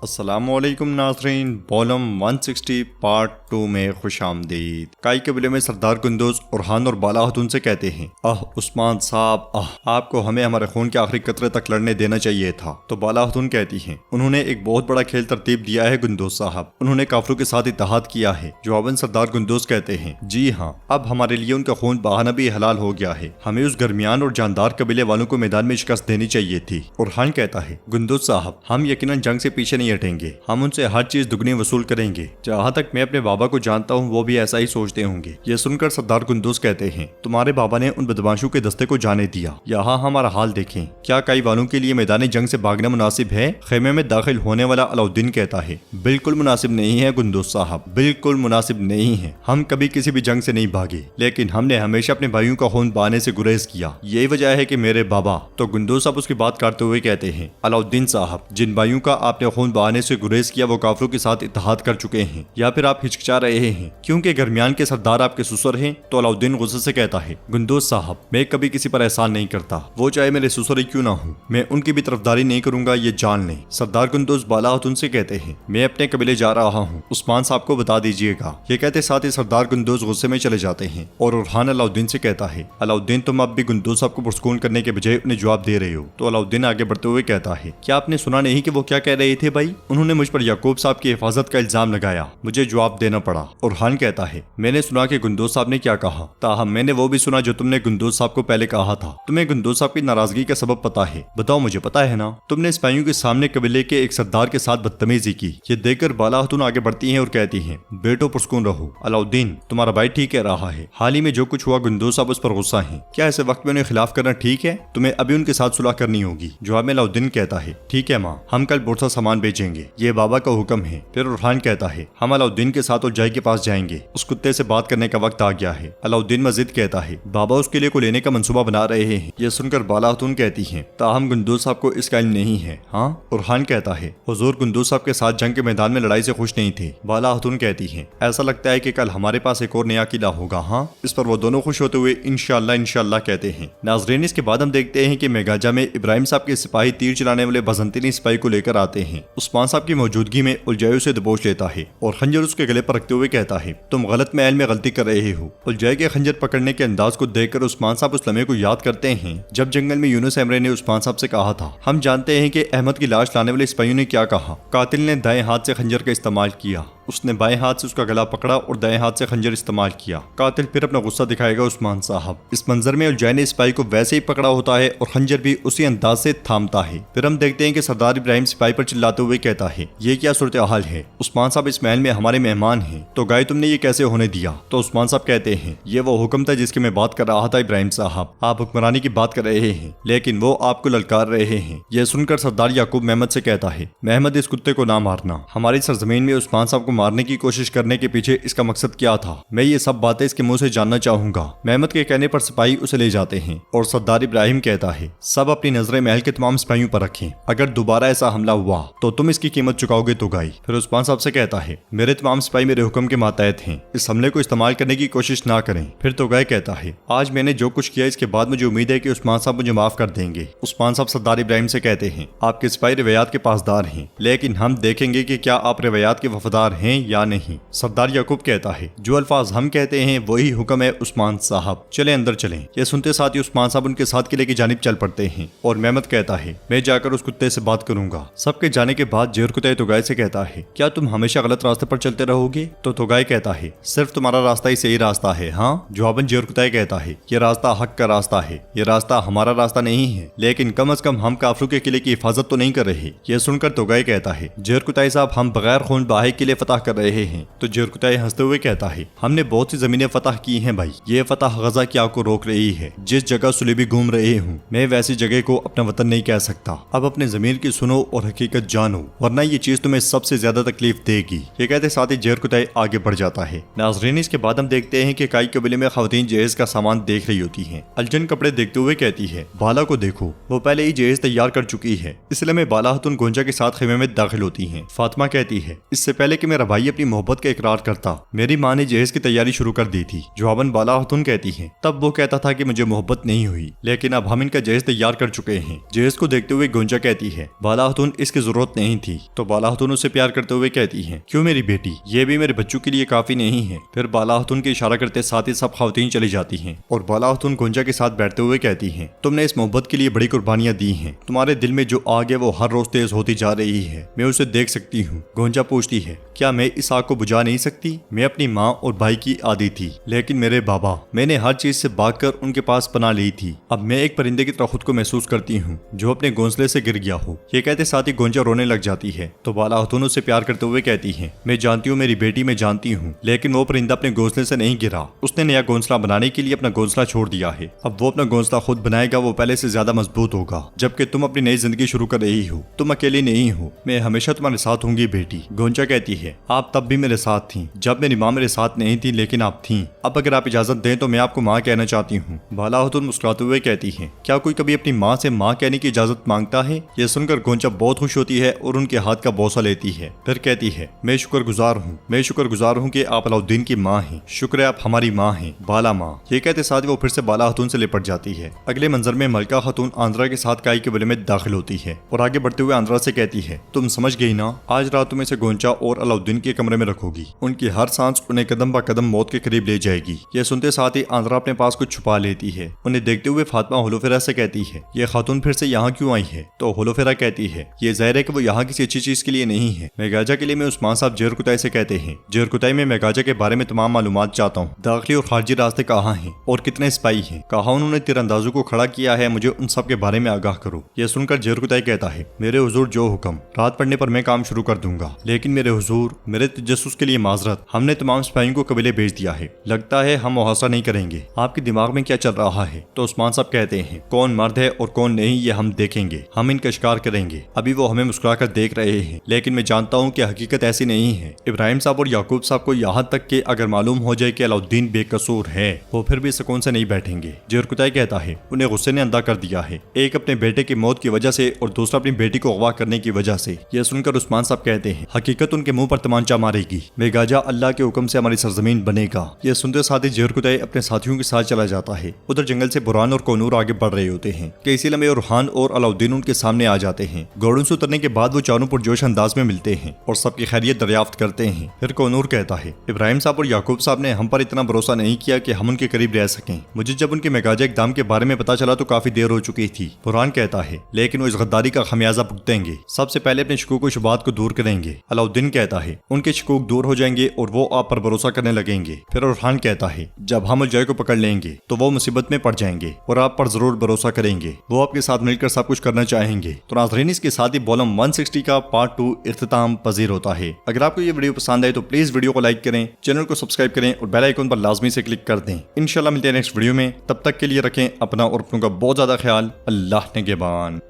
अस्सलामुअलैकुम नाज़रीन, volume 160 part 2 में खुशामदीद। काई कबीले में सरदार कुंदुज उरहान और बाला हतून से कहते हैं, उस्मान साहब, आपको हमें हमारे खून के आखिरी कतरे तक लड़ने देना चाहिए था। तो बाला हतून कहती हैं, उन्होंने एक बहुत बड़ा खेल तरतीब दिया है कुंदुज साहब, उन्होंने काफिरों के साथ इत्तेहाद किया है। जवाबन सरदार कुंदुज कहते हैं, जी हाँ, अब हमारे लिए उनका खून बहाना भी हलाल हो गया है। हमें उस दरमियान और जानदार कबीले वालों को मैदान में शिकस्त देनी चाहिए थी। उरहान कहता है, कुंदुज साहब, हम यकीनन जंग से पीछे नहीं हटेंगे, हम उनसे हर चीज दुगनी वसूल करेंगे। जहाँ तक मैं अपने बाबा को जानता हूँ वो भी ऐसा ही सोचते होंगे। ये सुनकर सरदार कुंदुज कहते हैं, तुम्हारे बाबा ने उन बदमाशों के दस्ते को जाने दिया। यहाँ हमारा हाल देखें, क्या कई वालों के लिए मैदान जंग से भागना मुनासिब है? खेमे में दाखिल होने वाला अलाउद्दीन कहता है, बिल्कुल मुनासिब नहीं है कुंदुज साहब, बिल्कुल मुनासिब नहीं है। हम कभी किसी भी जंग से नहीं भागे, लेकिन हमने हमेशा अपने भाइयों का खून बहाने से गुरेज किया। यही वजह है कि मेरे बाबा। तो कुंदुज साहब उसकी बात करते हुए कहते हैं, अलाउद्दीन साहब, जिन भाइयों का आपने खून बहाने से गुरेज किया वो काफिरों के साथ इत्तेहाद कर चुके हैं, या फिर आप हिचकिचा रहे हैं क्योंकि दरमियान के सरदार आपके ससुर हैं? तो अलाउद्दीन गुस्से से कहता है, कुंदुज साहब, मैं कभी किसी पर एहसान नहीं करता, वो चाहे मेरे ससुर ही क्यों ना हो, मैं उनकी भी तरफदारी नहीं करूंगा, ये जान लें। सरदार कुंदुज बाला हतून से कहते हैं, मैं अपने कबीले जा रहा हूँ, उस्मान साहब को बता दीजिएगा। ये कहते साथ ही सरदार कुंदुज गुस्से में चले जाते हैं और उरहान अलाउद्दीन से कहता है, अलाउद्दीन, तुम अब भी कुंदुज साहब को पुरस्कून करने के बजाय उन्हें जवाब दे रहे हो। तो अलाउद्दीन आगे बढ़ते हुए कहता है, क्या आपने सुना नहीं कि वो क्या कह रहे थे भाई? उन्होंने मुझ पर याकूब साहब की हिफाजत का इल्जाम लगाया, मुझे जवाब देना पड़ा। उरहान कहता है, मैंने सुना कि कुंदुज साहब ने क्या कहा, ताहम मैंने वो भी सुना जो तुमने कुंदुज साहब को पहले कहा था। तुम्हें कुंदुज साहब की नाराजगी का सबब पता है? बताओ, मुझे पता है ना। तुमने सिपाहियों के सामने कबीले के एक सरदार के साथ बदतमीजी की। ये देखकर बाला हतून आगे बढ़ती हैं और कहती हैं, बेटो पुरस्कून रहो। अलाउद्दीन, तुम्हारा भाई ठीक कह रहा है, हाल ही में जो कुछ हुआ कुंदुज साहब उस पर गुस्सा है। क्या ऐसे वक्त में उन्हें खिलाफ करना ठीक है? तुम्हें अभी उनके साथ सुलह करनी होगी। जवाब में अलाउद्दीन कहता है, ठीक है माँ, हम कल बहुत सा सामान बेचेंगे, ये बाबा का हुक्म है। फिर उरहान कहता है, हम अलाउद्दीन के साथ उलझाई के पास जाएंगे, उस कुत्ते से बात करने का वक्त आ गया है। अलाउद्दीन मजीद कहता है, बाबा उसके लिए को लेने का मंसूबा बना रहे हैं। ये सुनकर बाला हतून कहती हैं, ताहम कुंदुज साहब को इसका इल्म नहीं है। हाँ? उरहान कहता है, हुजूर कुंदुज साहब के साथ जंग के मैदान में लड़ाई से खुश नहीं थे। बाला हतून कहती है, ऐसा लगता है कि कल हमारे पास एक और नया किला होगा। हाँ? इस पर वो दोनों खुश होते हुए इंशाअल्लाह इंशाअल्लाह कहते हैं। नाज़रीन, इसके बाद हम देखते हैं कि मेगाजा में इब्राहिम साहब के सिपाही तीर चलाने वाले बजंतीनी सिपाही को लेकर आते हैं। उस्मान साहब की मौजूदगी में उलझाई उसे दबोच लेता है और खंजर उसके गले पर रखते हुए कहता है, तुम गलत महल में गलती कर रहे हो। उलझाई के खंजर पकड़ने के अंदाज को देखकर उस्मान साहब उस लम्हे को याद करते हैं जब जंगल में यूनुस एमरे ने उस्मान साहब से कहा था, हम जानते हैं कि अहमद की लाश लाने वाले सिपाहियों ने क्या कहा। कातिल ने दाएं हाथ से खंजर का इस्तेमाल किया, उसने बाएं हाथ से उसका गला पकड़ा और दाएं हाथ से खंजर इस्तेमाल किया। कातिल फिर अपना गुस्सा दिखाएगा उस्मान साहब। इस मंजर में उलझाई ने सिपाही को वैसे ही पकड़ा होता है और खंजर भी उसी अंदाज से थामता है। फिर हम देखते हैं कि सरदार इब्राहिम सिपाही पर चिल्लाते हुए कहता है, ये क्या सूरत हाल है? उस्मान साहब इस महल में हमारे मेहमान हैं, तो गाय तुमने ये कैसे होने दिया? तो उस्मान साहब कहते हैं, ये वो हुक्म था जिसकी मैं बात कर रहा था इब्राहिम साहब, आप हुक्मरानी की बात कर रहे हैं लेकिन वो आपको ललकार रहे हैं। यह सुनकर सरदार याकूब महमद से कहता है, महमद, इस कुत्ते को ना मारना। हमारी सरजमीन में उस्मान साहब को मारने की कोशिश करने के पीछे इसका मकसद क्या था? मैं ये सब बातें इसके मुंह से जानना चाहूंगा। महमद के कहने पर सिपाही उसे ले जाते हैं और सरदार इब्राहिम कहता है, सब अपनी नजरें महल के तमाम सिपाहियों पर रखें, अगर दोबारा ऐसा हमला हुआ तो तुम इसकी कीमत चुकाओगे तो गाई। फिर उस्मान साहब से कहता है, मेरे तमाम सिपाही मेरे हुक्म के मातहत हैं, इस हमले को इस्तेमाल करने की कोशिश ना करें। फिर तो गाय कहता है, आज मैंने जो कुछ किया इसके बाद मुझे उम्मीद है कि उस्मान साहब मुझे माफ कर देंगे। उस्मान साहब सरदार इब्राहिम से कहते हैं, आपके सिपाही रवैयात के पासदार हैं, लेकिन हम देखेंगे कि क्या आप रवैयात के वफादार हैं या नहीं। सरदार याकूब कहता है, जो अल्फाज हम कहते हैं वही हुक्म है उस्मान साहब, चले अंदर चलें। यह सुनते साथ ही उस्मान साहब उनके साथ किले की जानिब चल पड़ते हैं और महमद कहता है, मैं जाकर उस कुत्ते से बात करूंगा। सबके जाने के बाद जेर कुत्ते तुगाई से कहता है, क्या तुम हमेशा गलत रास्ते पर चलते रहोगे? तो तुगाई कहता है, सिर्फ तुम्हारा रास्ता ही सही रास्ता है। हाँ? जवाबन जेर कुत्ते कहता है, ये रास्ता हक का रास्ता है, ये रास्ता हमारा रास्ता नहीं है, लेकिन कम अज कम हम काफिरों के किले की हिफाजत तो नहीं कर रहे। यह सुनकर तुगाई कहता है, जेर कुत्ते साहब, हम बगैर खून बहाए किले फतह कर रहे हैं। तो जेर कुत्ते हंसते हुए कहता है, हमने बहुत सी जमीनें फतह की हैं भाई, ये फतह गजा की आग को रोक रही है। जिस जगह सुलेबी घूम रहे हूँ मैं वैसी जगह को अपना वतन नहीं कह सकता। अब अपने जमीर की सुनो और हकीकत जानो, वरना ये चीज तुम्हें सबसे ज्यादा तकलीफ देगी। ये कहते साथ ही जेर कुत्ते आगे बढ़ जाता है। नाज़रीन, इसके बाद हम देखते हैं कि काई कबीले में खवातीन जहेज का सामान देख रही होती हैं। अलजन कपड़े देखते हुए कहती है, बाला को देखो, वो पहले ही जहेज तैयार कर चुकी है। इसलिए मैं बाला हतून गोंजा के साथ खेमे में दाखिल होती हैं। फातिमा कहती है, इससे पहले कि मैं मेरा भाई अपनी मोहब्बत का इकरार करता। मेरी माँ ने जहेज की तैयारी शुरू कर दी थी। जवाबन बाला खातून कहती है, तब वो कहता था कि मुझे मोहब्बत नहीं हुई, लेकिन अब हम इनका जहेज तैयार कर चुके हैं। जहेज को देखते हुए गोंजा कहती है, बाला खातून इसकी जरूरत नहीं थी। तो बाला खातून उसे प्यार करते हुए कहती है, क्यों मेरी बेटी, ये भी मेरे बच्चों के लिए काफी नहीं है। फिर बाला खातून के इशारा करते साथ ही सब खवातीन चली जाती हैं और बाला खातून गोंजा के साथ बैठते हुए कहती हैं, तुमने इस मोहब्बत के लिए बड़ी कुर्बानियां दी हैं। तुम्हारे दिल में जो आग है वो हर रोज तेज होती जा रही है। मैं उसे देख सकती हूँ। गोंजा पूछती है, क्या मैं इस आग को बुझा नहीं सकती? मैं अपनी माँ और भाई की आदी थी, लेकिन मेरे बाबा, मैंने हर चीज से भागकर उनके पास पनाह ली थी। अब मैं एक परिंदे की तरह खुद को महसूस करती हूँ जो अपने घोंसले से गिर गया हो। ये कहते साथ ही गोंजा रोने लग जाती है। तो बाला खातून उससे प्यार करते हुए कहती है, मैं जानती हूँ मेरी बेटी, मैं जानती हूँ, लेकिन वो परिंदा अपने घोंसले से नहीं गिरा। उसने नया घोंसला बनाने के लिए अपना घोंसला छोड़ दिया है। अब वो अपना घोंसला खुद बनाएगा, वो पहले से ज्यादा मजबूत होगा। जबकि तुम अपनी नई जिंदगी शुरू कर रही हो। तुम अकेली नहीं हो, मैं हमेशा तुम्हारे साथ होंगी बेटी। गोंजा कहती है, आप तब भी मेरे साथ थी जब मेरी माँ मेरे साथ नहीं थी, लेकिन आप थी। अब अगर आप इजाजत दें तो मैं आपको माँ कहना चाहती हूँ। बाला खातून मुस्कुराते हुए कहती है, क्या कोई कभी अपनी माँ से माँ कहने की इजाजत मांगता है? यह सुनकर गोंजा बहुत खुश होती है और उनके हाथ का बोसा लेती है। फिर कहती है, मैं शुक्रगुजार हूँ, मैं शुक्रगुजार हूँ कि आप अलाउद्दीन की माँ हैं। शुक्र है आप हमारी माँ हैं, बाला माँ। ये कहते साथ वो फिर से बाला खातून से लिपट जाती है। अगले मंजर में मलका खातून आंद्रा के साथ काई के बले में दाखिल होती है और आगे बढ़ते हुए आंद्रा से कहती है, तुम समझ गई ना, आज रात तुम इसे गोंजा और अलाउद्दीन के कमरे में रखोगी। उनकी हर सांस उन्हें कदम ब कदम मौत के करीब ले जाएगी। यह सुनते साथ ही आंद्रा अपने पास कुछ छुपा लेती है। उन्हें देखते हुए फातिमा होलोफेरा से कहती है, ये खातून फिर से यहाँ क्यों आई है? तो होलोफेरा कहती है, ये जाहिर है कि वो यहाँ किसी अच्छी चीज के लिए नहीं है। मेगाजा के लिए मैं उस्मान साहब जेरकुताई से कहते हैं। जेरकुताई में मेगाजा के बारे में तमाम मालूमात चाहता हूँ। दाखिली और खारजी रास्ते कहाँ हैं और कितने सिपाही हैं? कहाँ उन्होंने तीरंदाजों को खड़ा किया है? मुझे उन सब के बारे में आगाह करो। यह सुनकर जेरकुताई कहता है, मेरे हुजूर जो हुक्म, रात पड़ने पर मैं काम शुरू कर दूंगा। लेकिन मेरे हुजूर, मेरे तजस्सुस के लिए माजरत, हमने तमाम सिपाहियों को कबीले भेज दिया है। लगता है हम मुहासरा नहीं करेंगे। आपके दिमाग में क्या चल रहा है? तो उस्मान साहब कहते हैं, कौन मर्द है और कौन नहीं ये हम देखेंगे, हम इनका शिकार करेंगे। अभी वो हमें मुस्कुराकर देख रहे हैं, लेकिन मैं जानता हूँ कि हकीकत ऐसी नहीं है। इब्राहिम साहब और याकूब साहब को यहाँ तक कि अगर मालूम हो जाए कि अलाउद्दीन बेकसूर है, वो फिर भी सुकून से नहीं बैठेंगे। जेरकुताई कहता है, उन्हें गुस्से ने अंधा कर दिया है, एक अपने बेटे की मौत की वजह से और दूसरा अपनी बेटी को अगवा करने की वजह से। यह सुनकर उस्मान साहब कहते हैं, हकीकत उनके मुंह पर तमांचा मारेगी। मेगाजा अल्लाह के हुक्म से हमारी सरजमीन बनेगा। यह सुनते साथ ही जेरकुताई अपने साथियों के साथ चला जाता है। उधर जंगल से बुरहान और कोनूर आगे बढ़ रहे होते हैं कि इसी लम्हे रुहान और अलाउद्दीन उनके सामने आ जाते हैं। घोड़ों से उतरने के बाद वो चारों पुरजोश अंदाज में मिलते हैं और सबकी खैरियत दरियाफ्त करते हैं। फिर कोनूर कहता है, इब्राहिम साहब और याकूब साहब ने हम पर इतना भरोसा नहीं किया कि हम उनके करीब रह सकें। मुझे जब उनके मेगाजा इक़दाम के बारे में पता चला तो काफी देर हो चुकी थी। बुरहान कहता है, लेकिन वो इस गद्दारी का खमियाजा भुगतेंगे। सबसे पहले अपने शकूक और शुबात को दूर करेंगे। अलाउद्दीन कहता है, उनके शकूक दूर हो जाएंगे और वो आप पर भरोसा करने लगेंगे। फिर रुहान कहता है, जब हम जय को पकड़ लेंगे तो वो मुसीबत में पड़ जाएंगे और आप पर जरूर भरोसा करेंगे। वो आपके साथ मिलकर सब कुछ करना चाहेंगे। तो नाज़रीन, इसके साथ ही वॉल्यूम 160 का पार्ट 2 इख्तिताम पजीर होता है। अगर आपको ये वीडियो पसंद आए तो प्लीज वीडियो को लाइक करें, चैनल को सब्सक्राइब करें और बेल आइकन पर लाजमी से क्लिक कर दें। इंशाल्लाह मिलते हैं नेक्स्ट वीडियो में। तब तक के लिए रखें अपना और अपनों का बहुत ज्यादा ख्याल। अल्लाह निगहबान।